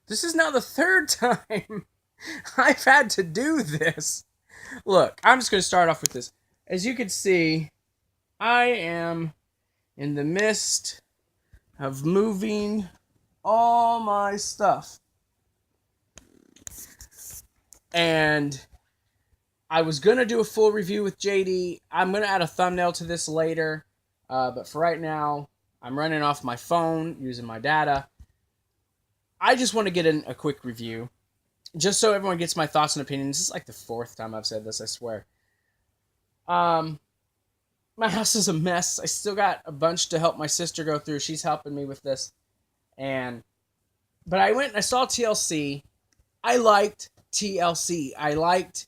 This is now the third time I've had to do this. Look, I'm just going to start off with this. As you can see, I am in the midst of moving all my stuff. And I was going to do a full review with JD. I'm going to add a thumbnail to this later. But for right now, I'm running off my phone using my data. I just want to get in a quick review. Just so everyone gets my thoughts and opinions. This is like the fourth time I've said this, I swear. My house is a mess. I still got a bunch to help my sister go through. She's helping me with this. But I went and I saw TLC. I liked TLC. I liked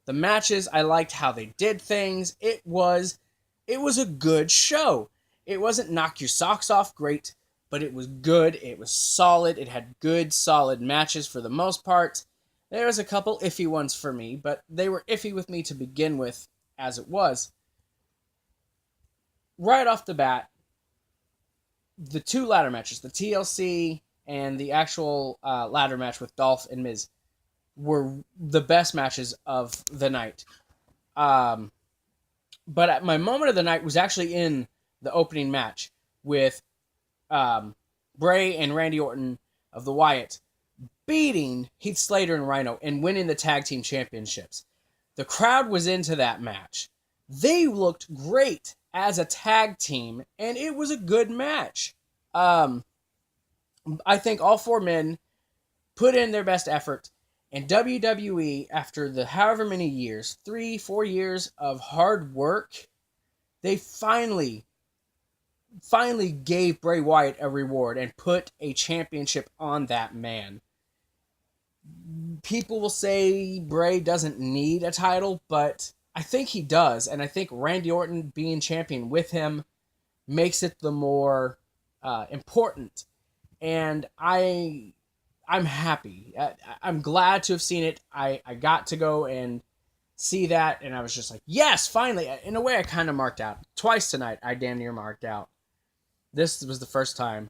the matches. I liked how they did things. It was a good show. It wasn't knock your socks off great, but it was good. It was solid. It had good, solid matches for the most part. There was a couple iffy ones for me, but they were iffy with me to begin with, as it was. Right off the bat, the two ladder matches, the TLC and the actual ladder match with Dolph and Miz, were the best matches of the night. But my moment of the night was actually in the opening match with Bray and Randy Orton of the Wyatt beating Heath Slater and Rhino and winning the tag team championships. The crowd was into that match. They looked great as a tag team, and it was a good match. I think all four men put in their best effort, and WWE, after the however many years, 3-4 years of hard work, they finally gave Bray Wyatt a reward and put a championship on that man. People will say Bray doesn't need a title, but I think he does, and I think Randy Orton being champion with him makes it the more important. And I'm happy. I'm glad to have seen it. I got to go and see that, and I was just like, yes, finally. In a way, I kind of marked out. Twice tonight, I damn near marked out. This was the first time.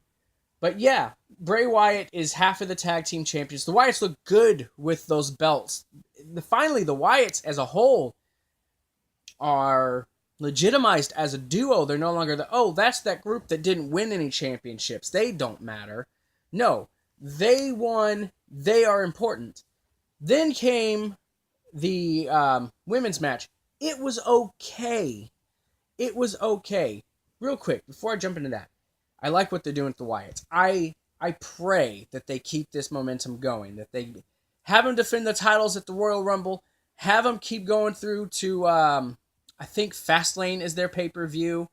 But yeah, Bray Wyatt is half of the tag team champions. The Wyatts look good with those belts. Finally, the Wyatts as a whole are legitimized as a duo. They're no longer that's that group that didn't win any championships. They don't matter. No, they won. They are important. Then came the women's match. It was okay. It was okay. Real quick, before I jump into that, I like what they're doing with the Wyatts. I pray that they keep this momentum going, that they have them defend the titles at the Royal Rumble, have them keep going through to, I think Fastlane is their pay-per-view.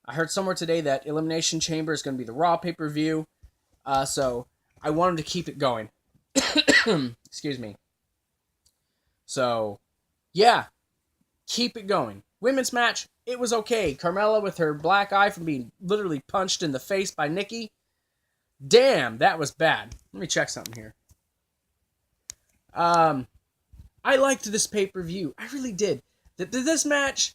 I heard somewhere today that Elimination Chamber is going to be the Raw pay-per-view. So I want them to keep it going. Excuse me. So, yeah, keep it going. Women's match, it was okay. Carmella with her black eye from being literally punched in the face by Nikki. Damn, that was bad. Let me check something here. I liked this pay-per-view. I really did. This match,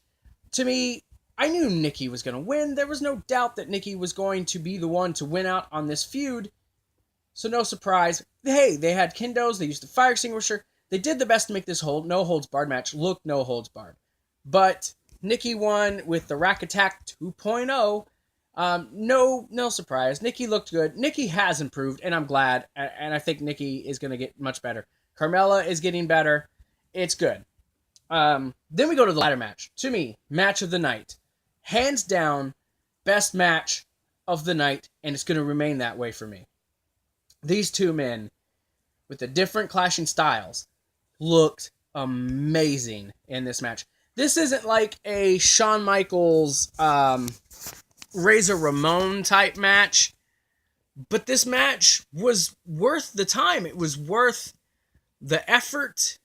to me, I knew Nikki was going to win. There was no doubt that Nikki was going to be the one to win out on this feud. So no surprise. Hey, they had kendos. They used the fire extinguisher. They did the best to make this no-holds-barred match look no-holds-barred. But Nikki won with the Rack Attack 2.0. No surprise. Nikki looked good. Nikki has improved, and I'm glad. And I think Nikki is going to get much better. Carmella is getting better. It's good. Then we go to the ladder match. To me, match of the night. Hands down, best match of the night, and it's going to remain that way for me. These two men, with the different clashing styles, looked amazing in this match. This isn't like a Shawn Michaels, Razor Ramon type match, but this match was worth the time. It was worth the effort,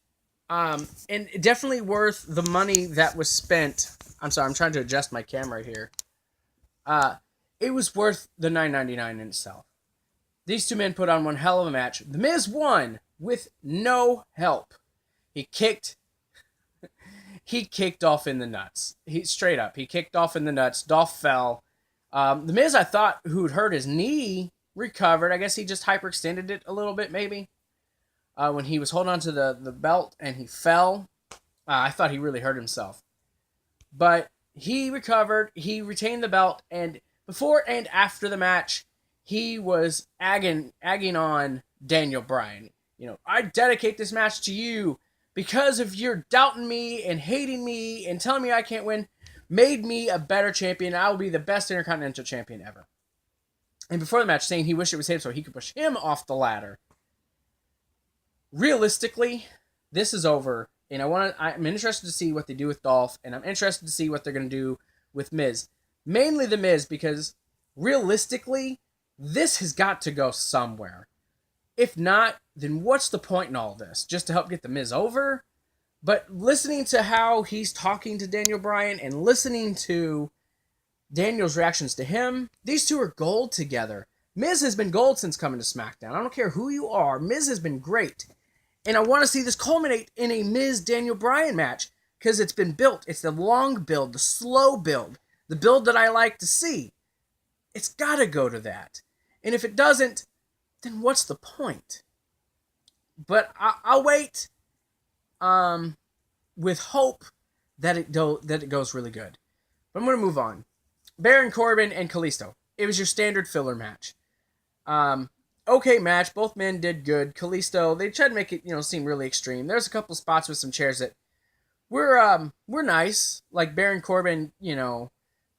and definitely worth the money that was spent. I'm sorry, I'm trying to adjust my camera here. It was worth the $9.99 in itself. These two men put on one hell of a match. The Miz won with no help. He kicked Dolph in the nuts. He kicked Dolph in the nuts. Dolph fell. The Miz, I thought, who'd hurt his knee, recovered. I guess he just hyperextended it a little bit, maybe. When he was holding on to the belt and he fell, I thought he really hurt himself. But he recovered, he retained the belt, and before and after the match, he was egging on Daniel Bryan. I dedicate this match to you because of your doubting me and hating me and telling me I can't win, made me a better champion. I will be the best Intercontinental Champion ever. And before the match, saying he wished it was him so he could push him off the ladder. Realistically, this is over. And I'm interested to see what they do with Dolph, and I'm interested to see what they're going to do with Miz. Mainly the Miz, because realistically, this has got to go somewhere. If not, then what's the point in all this? Just to help get the Miz over? But listening to how he's talking to Daniel Bryan and listening to Daniel's reactions to him, these two are gold together. Miz has been gold since coming to SmackDown. I don't care who you are. Miz has been great. And I want to see this culminate in a Miz-Daniel Bryan match because it's been built. It's the long build, the slow build, the build that I like to see. It's got to go to that. And if it doesn't, then what's the point? But I'll wait with hope that it goes really good. But I'm going to move on. Baron Corbin and Kalisto. It was your standard filler match. Okay match. Both men did good. Kalisto, they tried to make it, seem really extreme. There's a couple spots with some chairs that were nice. Like Baron Corbin,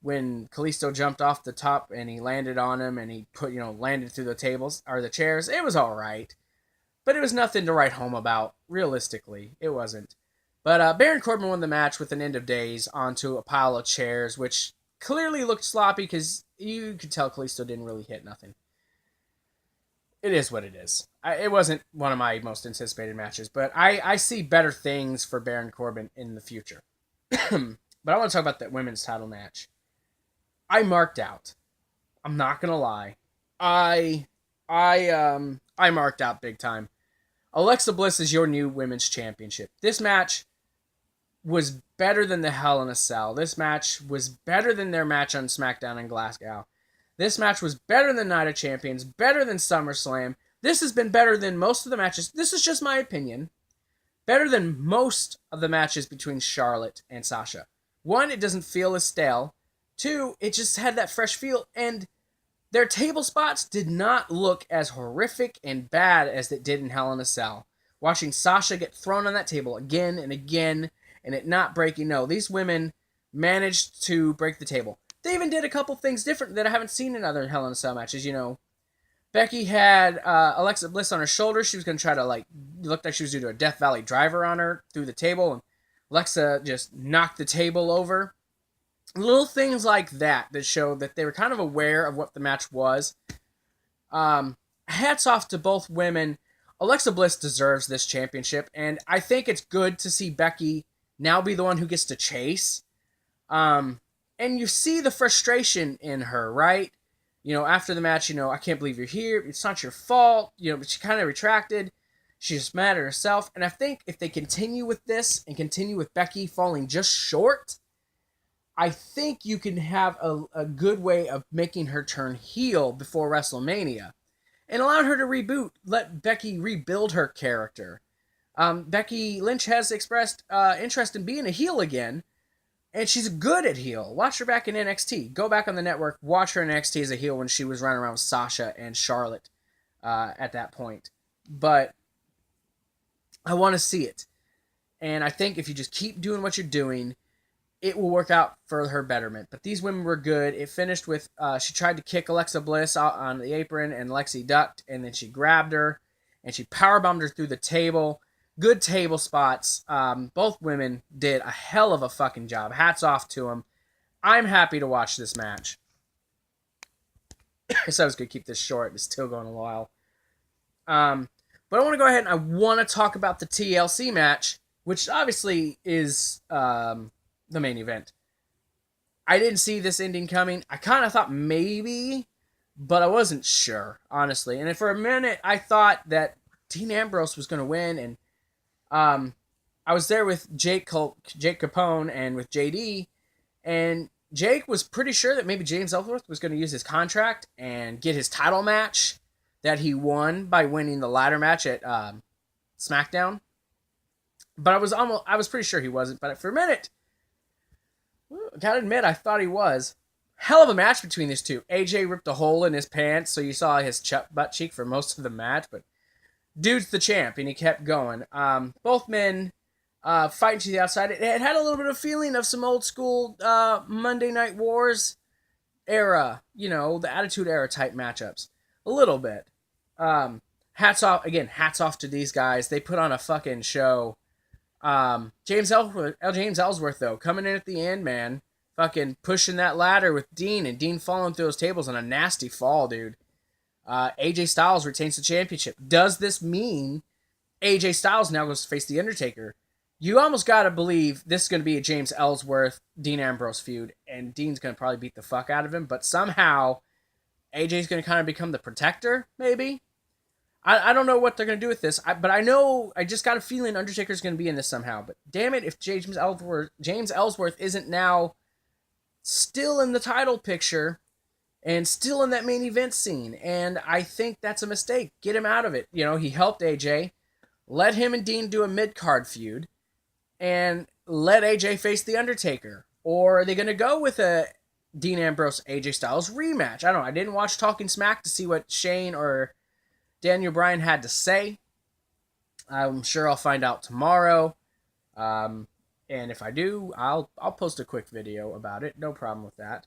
when Kalisto jumped off the top and he landed on him and he landed through the tables or the chairs. It was all right. But it was nothing to write home about. Realistically, it wasn't. But Baron Corbin won the match with an end of days onto a pile of chairs, which clearly looked sloppy because you could tell Kalisto didn't really hit nothing. It is what it is. It wasn't one of my most anticipated matches, but I see better things for Baron Corbin in the future. But I want to talk about that women's title match. I marked out. I'm not gonna lie. I marked out big time. Alexa Bliss is your new women's championship. This match was better than the Hell in a Cell. This match was better than their match on SmackDown in Glasgow. This match was better than Night of Champions, better than SummerSlam. This has been better than most of the matches. This is just my opinion. Better than most of the matches between Charlotte and Sasha. One, it doesn't feel as stale. Two, it just had that fresh feel. And their table spots did not look as horrific and bad as it did in Hell in a Cell. Watching Sasha get thrown on that table again and again and it not breaking. No, these women managed to break the table. They even did a couple things different that I haven't seen in other Hell in a Cell matches. Becky had Alexa Bliss on her shoulder. She was going to try to, looked like she was going to do a Death Valley driver on her through the table. And Alexa just knocked the table over. Little things like that show that they were kind of aware of what the match was. Hats off to both women. Alexa Bliss deserves this championship. And I think it's good to see Becky now be the one who gets to chase. And you see the frustration in her, right? After the match, I can't believe you're here. It's not your fault. But she kind of retracted. She's just mad at herself. And I think if they continue with this and continue with Becky falling just short, I think you can have a good way of making her turn heel before WrestleMania. And allowing her to reboot. Let Becky rebuild her character. Becky Lynch has expressed interest in being a heel again. And she's good at heel. Watch her back in NXT. Go back on the network. Watch her in NXT as a heel when she was running around with Sasha and Charlotte at that point. But I want to see it. And I think if you just keep doing what you're doing, it will work out for her betterment. But these women were good. It finished with she tried to kick Alexa Bliss out on the apron, and Lexi ducked, and then she grabbed her, and she powerbombed her through the table. Good table spots. Both women did a hell of a fucking job. Hats off to them. I'm happy to watch this match. I said I was going to keep this short. It's still going a while. But I want to go ahead and I want to talk about the TLC match, which obviously is the main event. I didn't see this ending coming. I kind of thought maybe, but I wasn't sure, honestly. And for a minute, I thought that Dean Ambrose was going to win, and I was there with Jake Capone and with JD, and Jake was pretty sure that maybe James Ellsworth was going to use his contract and get his title match that he won by winning the ladder match at SmackDown. But I was pretty sure he wasn't. But for a minute, I gotta admit, I thought he was. Hell of a match between these two. AJ ripped a hole in his pants, so you saw his butt cheek for most of the match. But dude's the champ, and he kept going. Both men fighting to the outside. It had a little bit of feeling of some old school Monday Night Wars era, the Attitude Era type matchups. A little bit. Hats off to these guys. They put on a fucking show. James Ellsworth, though, coming in at the end, man. Fucking pushing that ladder with Dean, and Dean falling through those tables on a nasty fall, dude. AJ Styles retains the championship. Does this mean AJ Styles now goes to face The Undertaker? You almost gotta believe this is gonna be a James Ellsworth, Dean Ambrose feud, and Dean's gonna probably beat the fuck out of him, but somehow AJ's gonna kind of become the protector, maybe? I don't know what they're gonna do with this, but I just got a feeling Undertaker's gonna be in this somehow. But damn it, if James Ellsworth isn't now still in the title picture and still in that main event scene, and I think that's a mistake. Get him out of it. He helped AJ. Let him and Dean do a mid-card feud, and let AJ face The Undertaker. Or are they going to go with a Dean Ambrose AJ Styles rematch? I don't know. I didn't watch Talking Smack to see what Shane or Daniel Bryan had to say. I'm sure I'll find out tomorrow. And if I do, I'll post a quick video about it. No problem with that.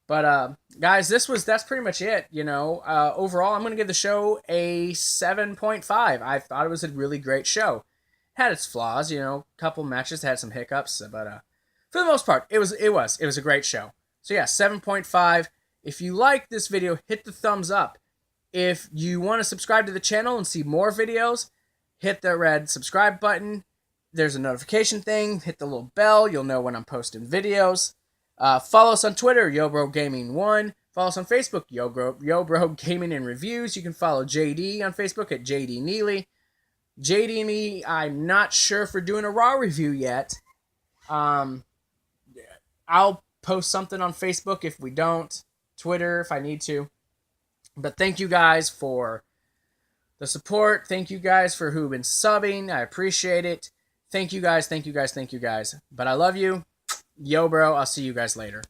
But guys, that's pretty much it. Overall, I'm gonna give the show a 7.5. I thought it was a really great show. Had its flaws, a couple matches had some hiccups, but for the most part, it was a great show. So yeah, 7.5. If you like this video, hit the thumbs up. If you want to subscribe to the channel and see more videos, hit the red subscribe button. There's a notification thing. Hit the little bell. You'll know when I'm posting videos. Follow us on Twitter, YoBroGaming1. Follow us on Facebook, YoBro Gaming and Reviews. You can follow JD on Facebook at JD Neely. JD and me, I'm not sure if we're doing a Raw review yet. I'll post something on Facebook if we don't. Twitter if I need to. But thank you guys for the support. Thank you guys for who've been subbing. I appreciate it. Thank you guys. But I love you. Yo, bro. I'll see you guys later.